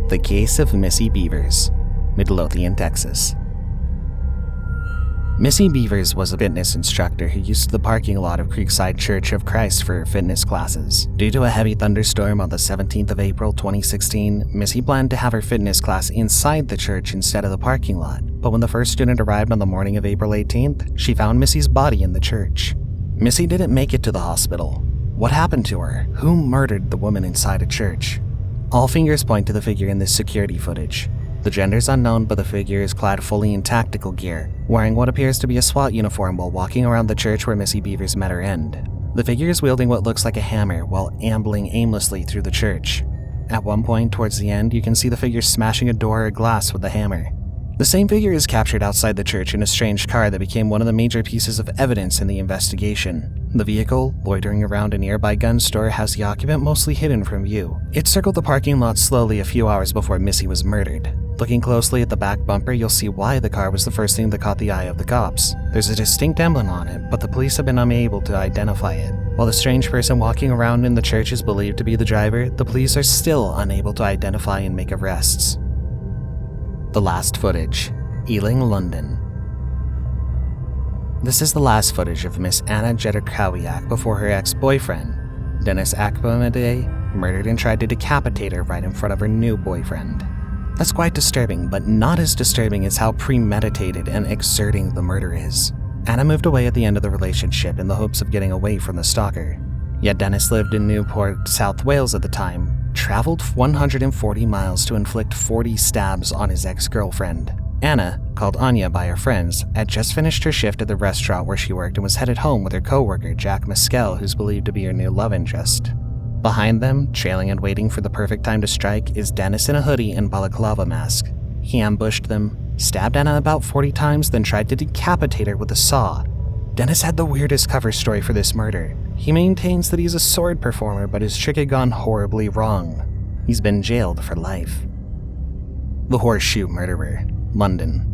The case of Missy Beavers, Midlothian, Texas. Missy Beavers was a fitness instructor who used the parking lot of Creekside Church of Christ for her fitness classes. Due to a heavy thunderstorm on the 17th of April 2016, Missy planned to have her fitness class inside the church instead of the parking lot. But when the first student arrived on the morning of April 18th, she found Missy's body in the church. Missy didn't make it to the hospital. What happened to her? Who murdered the woman inside a church? All fingers point to the figure in this security footage. The gender's unknown, but the figure is clad fully in tactical gear, wearing what appears to be a SWAT uniform while walking around the church where Missy Beavers met her end. The figure is wielding what looks like a hammer while ambling aimlessly through the church. At one point towards the end, you can see the figure smashing a door or glass with the hammer. The same figure is captured outside the church in a strange car that became one of the major pieces of evidence in the investigation. The vehicle, loitering around a nearby gun store, has the occupant mostly hidden from view. It circled the parking lot slowly a few hours before Missy was murdered. Looking closely at the back bumper, you'll see why the car was the first thing that caught the eye of the cops. There's a distinct emblem on it, but the police have been unable to identify it. While the strange person walking around in the church is believed to be the driver, the police are still unable to identify and make arrests. The last footage, Ealing, London. This is the last footage of Miss Anna Jedrzejczyk before her ex-boyfriend, Dennis Akbamade, murdered and tried to decapitate her right in front of her new boyfriend. That's quite disturbing, but not as disturbing as how premeditated and exerting the murder is. Anna moved away at the end of the relationship in the hopes of getting away from the stalker. Yet Dennis lived in Newport, South Wales at the time, traveled 140 miles to inflict 40 stabs on his ex-girlfriend. Anna, called Anya by her friends, had just finished her shift at the restaurant where she worked and was headed home with her co-worker Jack Mescal, who's believed to be her new love interest. Behind them, trailing and waiting for the perfect time to strike, is Dennis in a hoodie and balaclava mask. He ambushed them, stabbed Anna about 40 times, then tried to decapitate her with a saw. Dennis had the weirdest cover story for this murder. He maintains that he's a sword performer, but his trick had gone horribly wrong. He's been jailed for life. The Horseshoe Murderer, London.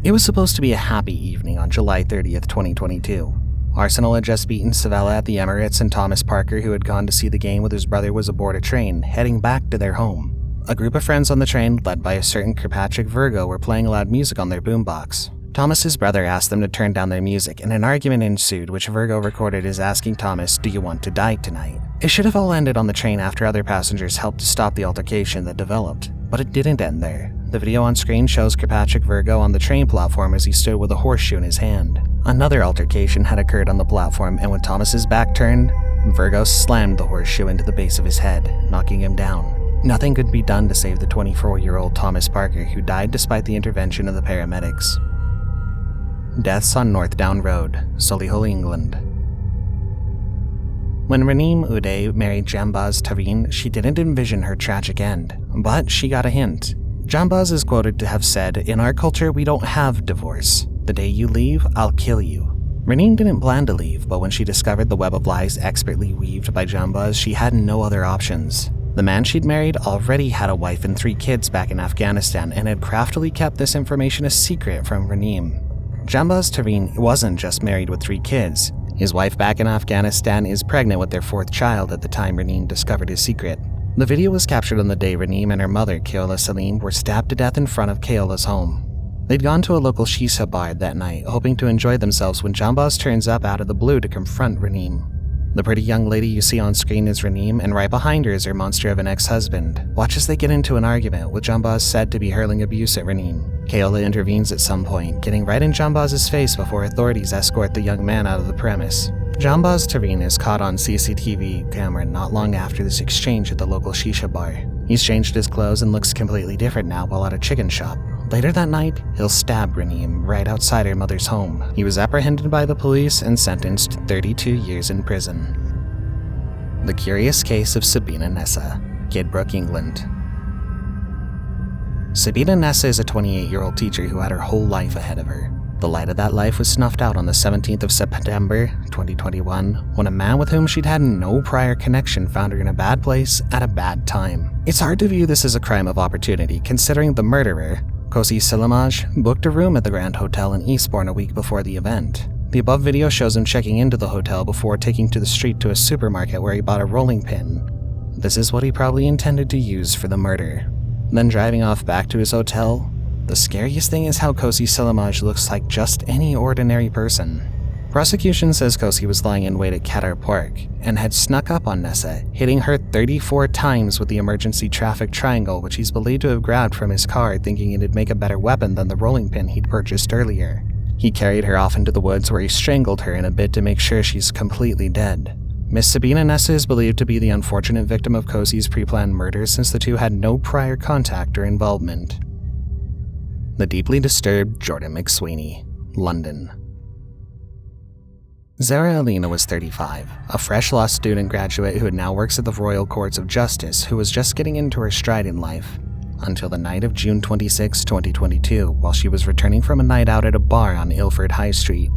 It was supposed to be a happy evening on July 30th, 2022. Arsenal had just beaten Sevilla at the Emirates, and Thomas Parker, who had gone to see the game with his brother, was aboard a train, heading back to their home. A group of friends on the train, led by a certain Kirkpatrick Virgo, were playing loud music on their boombox. Thomas's brother asked them to turn down their music, and an argument ensued, which Virgo recorded as asking Thomas, "Do you want to die tonight?" It should have all ended on the train after other passengers helped to stop the altercation that developed, but it didn't end there. The video on screen shows Kirkpatrick Virgo on the train platform as he stood with a horseshoe in his hand. Another altercation had occurred on the platform, and when Thomas's back turned, Virgo slammed the horseshoe into the base of his head, knocking him down. Nothing could be done to save the 24-year-old Thomas Parker, who died despite the intervention of the paramedics. Deaths on North Down Road, Solihull, England. When Raneem Uday married Jambaz Tareen, she didn't envision her tragic end, but she got a hint. Jambaz is quoted to have said, "In our culture, we don't have divorce. The day you leave, I'll kill you." Raneem didn't plan to leave, but when she discovered the web of lies expertly weaved by Jambaz, she had no other options. The man she'd married already had a wife and 3 kids back in Afghanistan and had craftily kept this information a secret from Raneem. Jambaz Tareen wasn't just married with 3 kids. His wife back in Afghanistan is pregnant with their 4th child at the time Raneem discovered his secret. The video was captured on the day Raneem and her mother, Keola Salim, were stabbed to death in front of Keola's home. They'd gone to a local shisha bar that night, hoping to enjoy themselves when Jambaz turns up out of the blue to confront Raneem. The pretty young lady you see on screen is Raneem, and right behind her is her monster of an ex-husband. Watch as they get into an argument, with Jambaz said to be hurling abuse at Raneem. Keola intervenes at some point, getting right in Jambaz's face before authorities escort the young man out of the premise. Jambaz Tareen is caught on CCTV camera not long after this exchange at the local shisha bar. He's changed his clothes and looks completely different now while at a chicken shop. Later that night, he'll stab Raneem right outside her mother's home. He was apprehended by the police and sentenced to 32 years in prison. The Curious Case of Sabina Nessa, Kidbrooke, England. Sabina Nessa is a 28-year-old teacher who had her whole life ahead of her. The light of that life was snuffed out on the 17th of September, 2021, when a man with whom she'd had no prior connection found her in a bad place at a bad time. It's hard to view this as a crime of opportunity, considering the murderer, Kosi Silamaj, booked a room at the Grand Hotel in Eastbourne a week before the event. The above video shows him checking into the hotel before taking to the street to a supermarket where he bought a rolling pin. This is what he probably intended to use for the murder. Then driving off back to his hotel, the scariest thing is how Kosi Selimaj looks like just any ordinary person. Prosecution says Kosi was lying in wait at Qatar Park and had snuck up on Nessa, hitting her 34 times with the emergency traffic triangle, which he's believed to have grabbed from his car, thinking it'd make a better weapon than the rolling pin he'd purchased earlier. He carried her off into the woods where he strangled her in a bid to make sure she's completely dead. Miss Sabina Nessa is believed to be the unfortunate victim of Kosi's pre-planned murder, since the two had no prior contact or involvement. The deeply disturbed Jordan McSweeney, London. Zara Alina was 35, a fresh law student graduate who now works at the Royal Courts of Justice, who was just getting into her stride in life, until the night of June 26, 2022, while she was returning from a night out at a bar on Ilford High Street.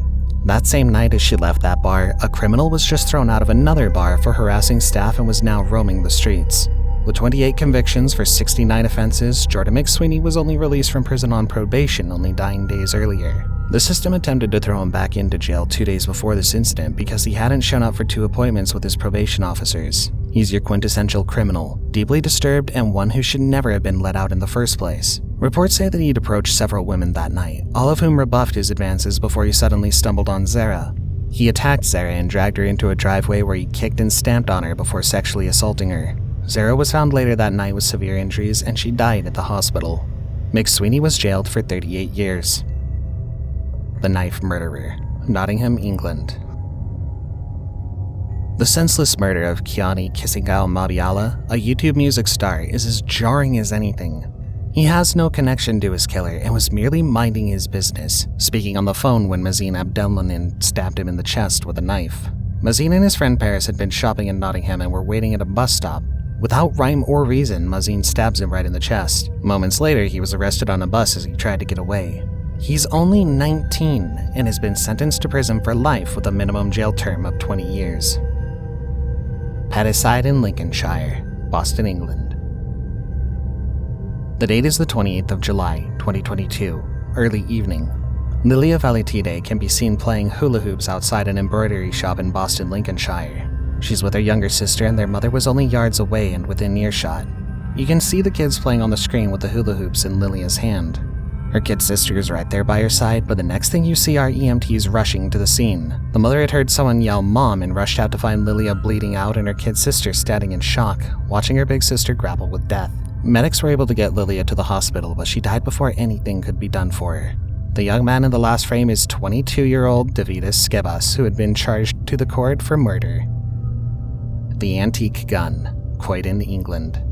That same night as she left that bar, a criminal was just thrown out of another bar for harassing staff and was now roaming the streets. With 28 convictions for 69 offenses, Jordan McSweeney was only released from prison on probation, only dying days earlier. The system attempted to throw him back into jail 2 days before this incident because he hadn't shown up for 2 appointments with his probation officers. He's your quintessential criminal, deeply disturbed, and one who should never have been let out in the first place. Reports say that he'd approached several women that night, all of whom rebuffed his advances before he suddenly stumbled on Zara. He attacked Zara and dragged her into a driveway where he kicked and stamped on her before sexually assaulting her. Zara was found later that night with severe injuries and she died at the hospital. McSweeney was jailed for 38 years. The Knife Murderer, Nottingham, England. The senseless murder of Kiani Kisingao Mabiala, a YouTube music star, is as jarring as anything. He has no connection to his killer and was merely minding his business, speaking on the phone when Mazin Abdelmanin stabbed him in the chest with a knife. Mazin and his friend Paris had been shopping in Nottingham and were waiting at a bus stop. Without rhyme or reason, Mazin stabs him right in the chest. Moments later, he was arrested on a bus as he tried to get away. He's only 19 and has been sentenced to prison for life with a minimum jail term of 20 years. Paddyside in Lincolnshire, Boston, England. The date is the 28th of July, 2022, early evening. Lilia Valitide can be seen playing hula hoops outside an embroidery shop in Boston, Lincolnshire. She's with her younger sister and their mother was only yards away and within earshot. You can see the kids playing on the screen with the hula hoops in Lilia's hand. Her kid sister is right there by her side, but the next thing you see are EMTs rushing to the scene. The mother had heard someone yell "Mom" and rushed out to find Lilia bleeding out and her kid sister standing in shock, watching her big sister grapple with death. Medics were able to get Lilia to the hospital, but she died before anything could be done for her. The young man in the last frame is 22-year-old Davidas Skebas, who had been charged to the court for murder. The Antique Gun, Croydon, England.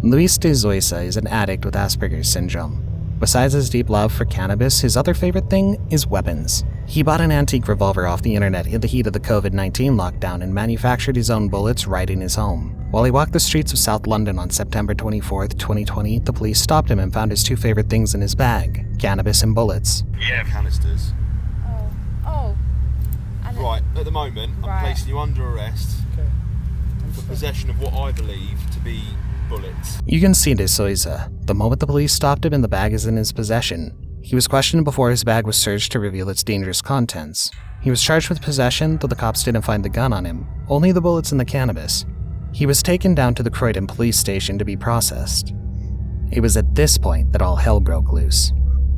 Luis de Zoysa is an addict with Asperger's syndrome. Besides his deep love for cannabis, his other favorite thing is weapons. He bought an antique revolver off the internet in the heat of the COVID-19 lockdown and manufactured his own bullets right in his home. While he walked the streets of South London on September 24, 2020, the police stopped him and found his 2 favorite things in his bag, cannabis and bullets. Yeah, canisters. Oh. Right, at the moment, I'm placing you under arrest for possession of what I believe to be bullets. You can see de Zoysa. The moment the police stopped him and the bag is in his possession. He was questioned before his bag was searched to reveal its dangerous contents. He was charged with possession, though the cops didn't find the gun on him, only the bullets and the cannabis. He was taken down to the Croydon police station to be processed. It was at this point that all hell broke loose.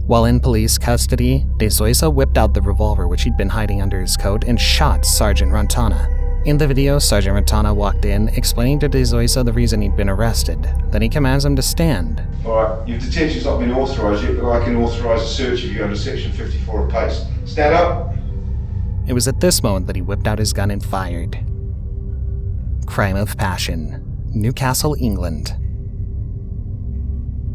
While in police custody, de Zoysa whipped out the revolver which he'd been hiding under his coat and shot Sergeant Rantana. In the video, Sergeant Rantana walked in, explaining to de Zoysa the reason he'd been arrested. Then he commands him to stand. Alright, your detention's not been authorised yet, but I can authorise a search of you under section 54 of PACE. Stand up! It was at this moment that he whipped out his gun and fired. Crime of Passion, Newcastle, England.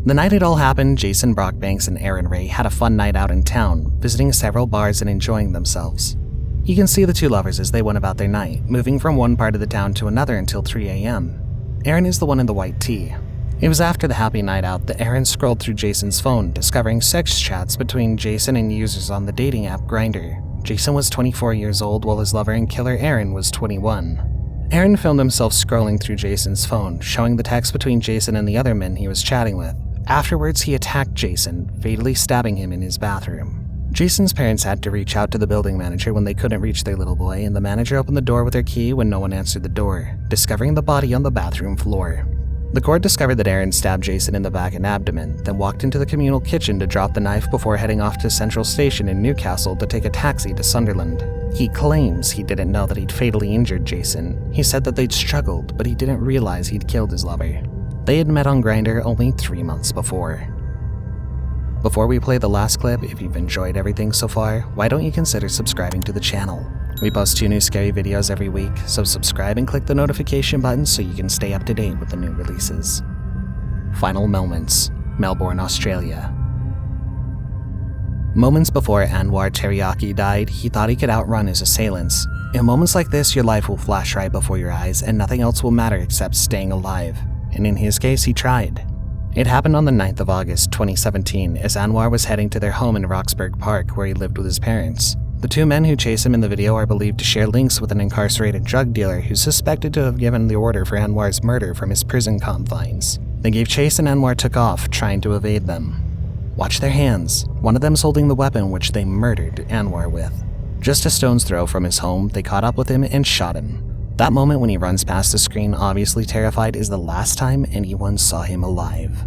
The night it all happened, Jason Brockbanks and Aaron Ray had a fun night out in town, visiting several bars and enjoying themselves. You can see the 2 lovers as they went about their night, moving from one part of the town to another until 3 a.m. Aaron is the one in the white tee. It was after the happy night out that Aaron scrolled through Jason's phone, discovering sex chats between Jason and users on the dating app Grindr. Jason was 24 years old while his lover and killer Aaron was 21. Aaron filmed himself scrolling through Jason's phone, showing the text between Jason and the other men he was chatting with. Afterwards, he attacked Jason, fatally stabbing him in his bathroom. Jason's parents had to reach out to the building manager when they couldn't reach their little boy, and the manager opened the door with her key when no one answered the door, discovering the body on the bathroom floor. The court discovered that Aaron stabbed Jason in the back and abdomen, then walked into the communal kitchen to drop the knife before heading off to Central Station in Newcastle to take a taxi to Sunderland. He claims he didn't know that he'd fatally injured Jason. He said that they'd struggled, but he didn't realize he'd killed his lover. They had met on Grindr only 3 months before. Before we play the last clip, if you've enjoyed everything so far, why don't you consider subscribing to the channel? We post 2 new scary videos every week, so subscribe and click the notification button so you can stay up to date with the new releases. Final moments, Melbourne, Australia. Moments before Anwar Teriyaki died, he thought he could outrun his assailants. In moments like this, your life will flash right before your eyes and nothing else will matter except staying alive. And in his case, he tried. It happened on the 9th of August 2017 as Anwar was heading to their home in Roxburgh Park where he lived with his parents. The 2 men who chase him in the video are believed to share links with an incarcerated drug dealer who's suspected to have given the order for Anwar's murder from his prison confines. They gave chase and Anwar took off, trying to evade them. Watch their hands. One of them's holding the weapon which they murdered Anwar with. Just a stone's throw from his home, they caught up with him and shot him. That moment when he runs past the screen, obviously terrified, is the last time anyone saw him alive.